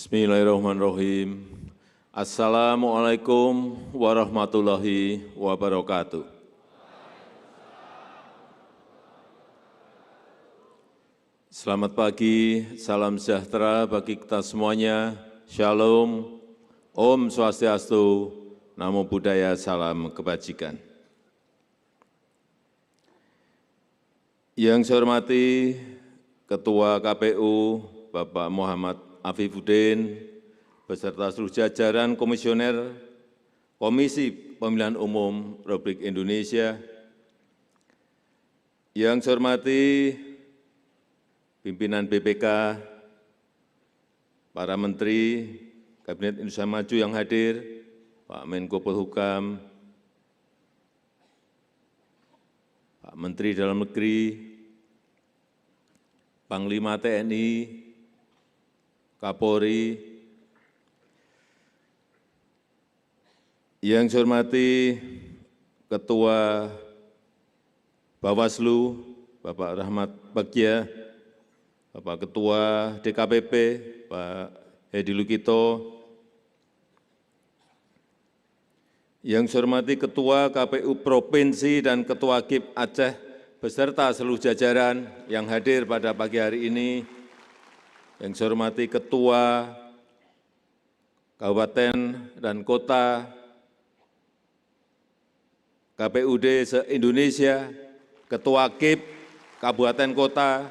Bismillahirrahmanirrahim. Assalamualaikum warahmatullahi wabarakatuh. Selamat pagi, salam sejahtera bagi kita semuanya. Shalom, Om Swastiastu, Namo Buddhaya, salam kebajikan. Yang saya hormati Ketua KPU Bapak Muhammad Afifuddin, beserta seluruh jajaran komisioner Komisi Pemilihan Umum Republik Indonesia. Yang saya hormati pimpinan BPK, para Menteri Kabinet Indonesia Maju yang hadir, Pak Menko Polhukam, Pak Menteri Dalam Negeri, Panglima TNI, Kapolri, yang saya hormati Ketua Bawaslu, Bapak Rahmat Bagja, Bapak Ketua DKPP, Pak Hedi Lukito, yang saya hormati Ketua KPU Provinsi dan Ketua KIP Aceh, beserta seluruh jajaran yang hadir pada pagi hari ini, yang saya hormati Ketua Kabupaten dan Kota KPUD se-Indonesia, Ketua KIP Kabupaten Kota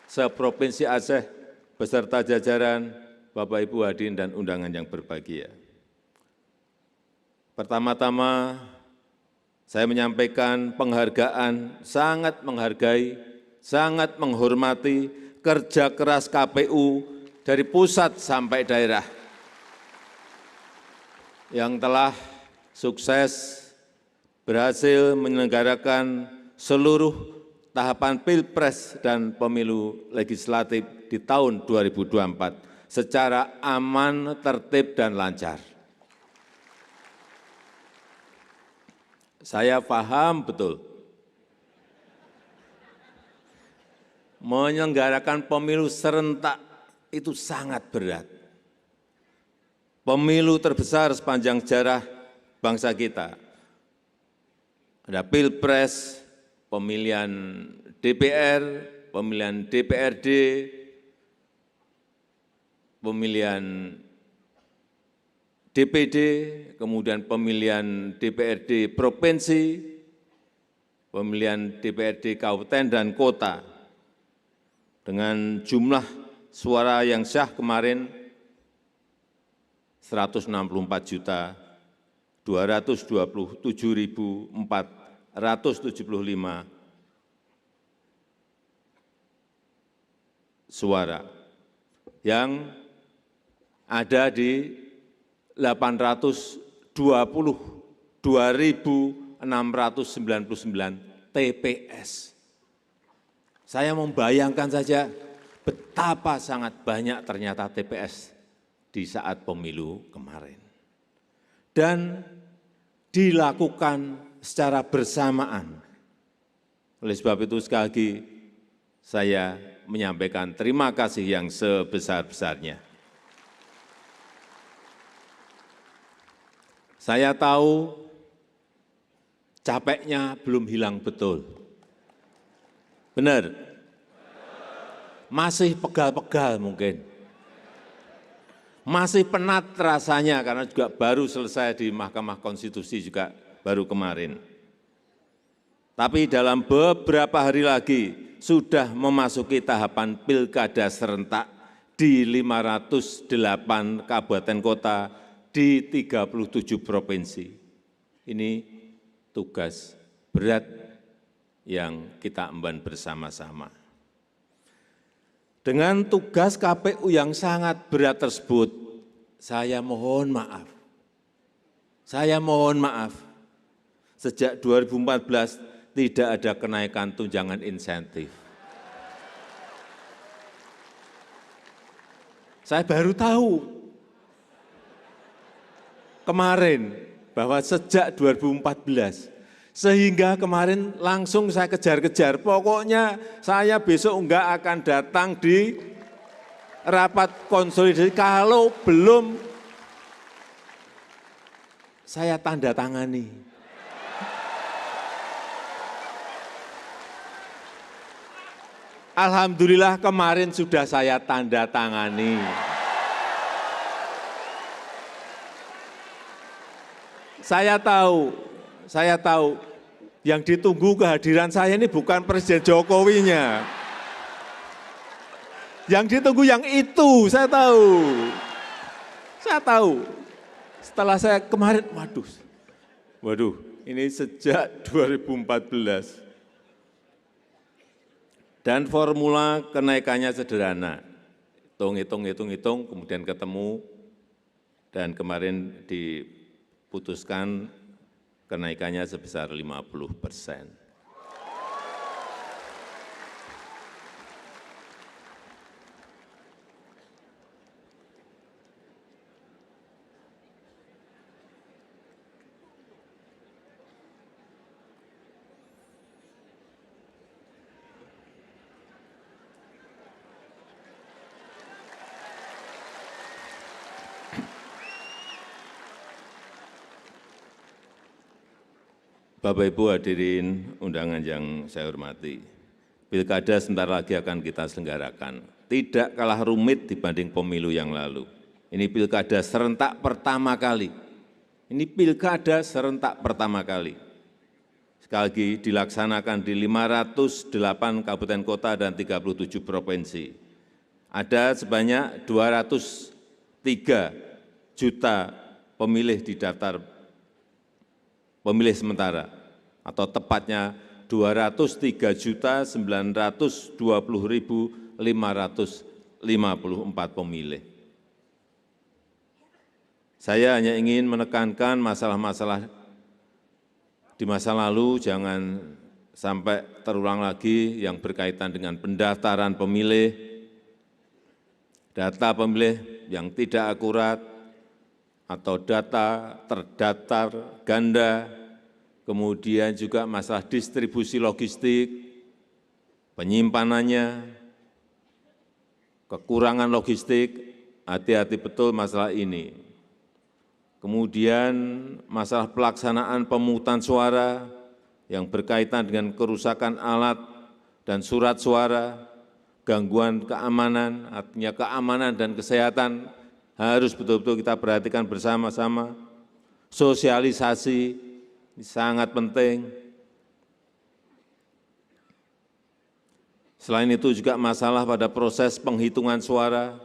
se-Provinsi Aceh, beserta jajaran Bapak Ibu hadirin dan undangan yang berbahagia. Pertama-tama, saya menyampaikan penghargaan, sangat menghargai, sangat menghormati kerja keras KPU dari pusat sampai daerah yang telah sukses berhasil menyelenggarakan seluruh tahapan Pilpres dan Pemilu Legislatif di tahun 2024 secara aman, tertib, dan lancar. Saya paham betul, menyelenggarakan pemilu serentak itu sangat berat. Pemilu terbesar sepanjang sejarah bangsa kita. Ada Pilpres, pemilihan DPR, pemilihan DPRD, pemilihan DPD, kemudian pemilihan DPRD Provinsi, pemilihan DPRD Kabupaten dan Kota, dengan jumlah suara yang sah kemarin 164.227.475 suara, yang ada di 822.699 TPS. Saya membayangkan saja betapa sangat banyak ternyata TPS di saat pemilu kemarin. Dan dilakukan secara bersamaan. Oleh sebab itu sekali lagi saya menyampaikan terima kasih yang sebesar-besarnya. Saya tahu capeknya belum hilang betul. Benar? Masih pegal-pegal mungkin. Masih penat rasanya karena juga baru selesai di Mahkamah Konstitusi juga baru kemarin. Tapi dalam beberapa hari lagi sudah memasuki tahapan pilkada serentak di 508 kabupaten kota di 37 provinsi. Ini tugas berat yang kita emban bersama-sama. Dengan tugas KPU yang sangat berat tersebut, saya mohon maaf. Saya mohon maaf, sejak 2014 tidak ada kenaikan tunjangan insentif. Saya baru tahu kemarin bahwa sejak 2014, sehingga kemarin langsung saya kejar-kejar. Pokoknya saya besok enggak akan datang di rapat konsolidasi kalau belum saya tanda tangani. Alhamdulillah kemarin sudah saya tanda tangani. Saya tahu yang ditunggu kehadiran saya ini bukan Presiden Jokowinya. Yang ditunggu yang itu, saya tahu. Saya tahu. Setelah saya kemarin, waduh, ini sejak 2014. Dan formula kenaikannya sederhana. Hitung, kemudian ketemu, dan kemarin diputuskan kenaikannya sebesar 50%. Bapak Ibu hadirin undangan yang saya hormati, Pilkada sebentar lagi akan kita selenggarakan. Tidak kalah rumit dibanding pemilu yang lalu. Ini Pilkada serentak pertama kali. Sekali lagi dilaksanakan di 508 kabupaten kota dan 37 provinsi. Ada sebanyak 203 juta pemilih di daftar pemilih sementara, atau tepatnya 203.920.554 pemilih. Saya hanya ingin menekankan masalah-masalah di masa lalu jangan sampai terulang lagi yang berkaitan dengan pendaftaran pemilih, data pemilih yang tidak akurat, atau data terdaftar ganda, kemudian juga masalah distribusi logistik, penyimpanannya, kekurangan logistik, hati-hati betul masalah ini. Kemudian masalah pelaksanaan pemungutan suara yang berkaitan dengan kerusakan alat dan surat suara, gangguan keamanan, artinya keamanan dan kesehatan harus betul-betul kita perhatikan bersama-sama. Sosialisasi ini sangat penting. Selain itu juga masalah pada proses penghitungan suara,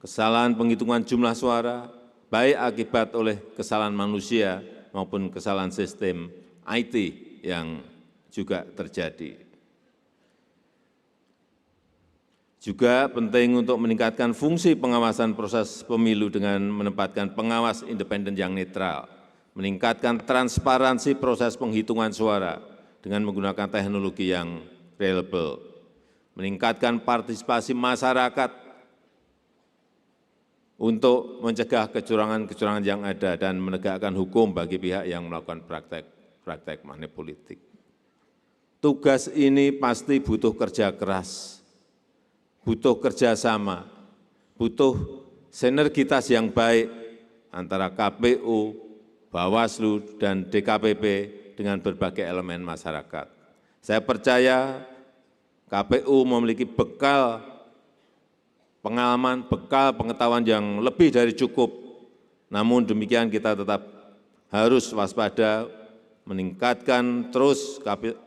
kesalahan penghitungan jumlah suara, baik akibat oleh kesalahan manusia maupun kesalahan sistem IT yang juga terjadi. Juga penting untuk meningkatkan fungsi pengawasan proses pemilu dengan menempatkan pengawas independen yang netral, meningkatkan transparansi proses penghitungan suara dengan menggunakan teknologi yang reliable, meningkatkan partisipasi masyarakat untuk mencegah kecurangan-kecurangan yang ada dan menegakkan hukum bagi pihak yang melakukan praktek money politik. Tugas ini pasti butuh kerja keras, butuh kerjasama, butuh sinergitas yang baik antara KPU, Bawaslu, dan DKPP dengan berbagai elemen masyarakat. Saya percaya KPU memiliki bekal pengalaman, bekal pengetahuan yang lebih dari cukup. Namun demikian kita tetap harus waspada, meningkatkan terus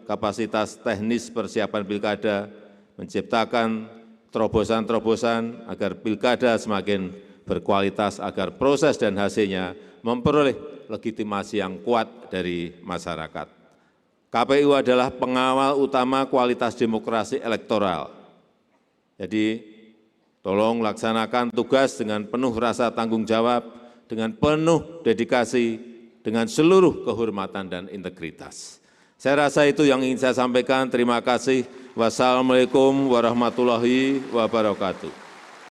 kapasitas teknis persiapan pilkada, menciptakan terobosan-terobosan agar pilkada semakin berkualitas, agar proses dan hasilnya memperoleh legitimasi yang kuat dari masyarakat. KPU adalah pengawal utama kualitas demokrasi elektoral. Jadi, tolong laksanakan tugas dengan penuh rasa tanggung jawab, dengan penuh dedikasi, dengan seluruh kehormatan dan integritas. Saya rasa itu yang ingin saya sampaikan. Terima kasih. Wassalamualaikum warahmatullahi wabarakatuh.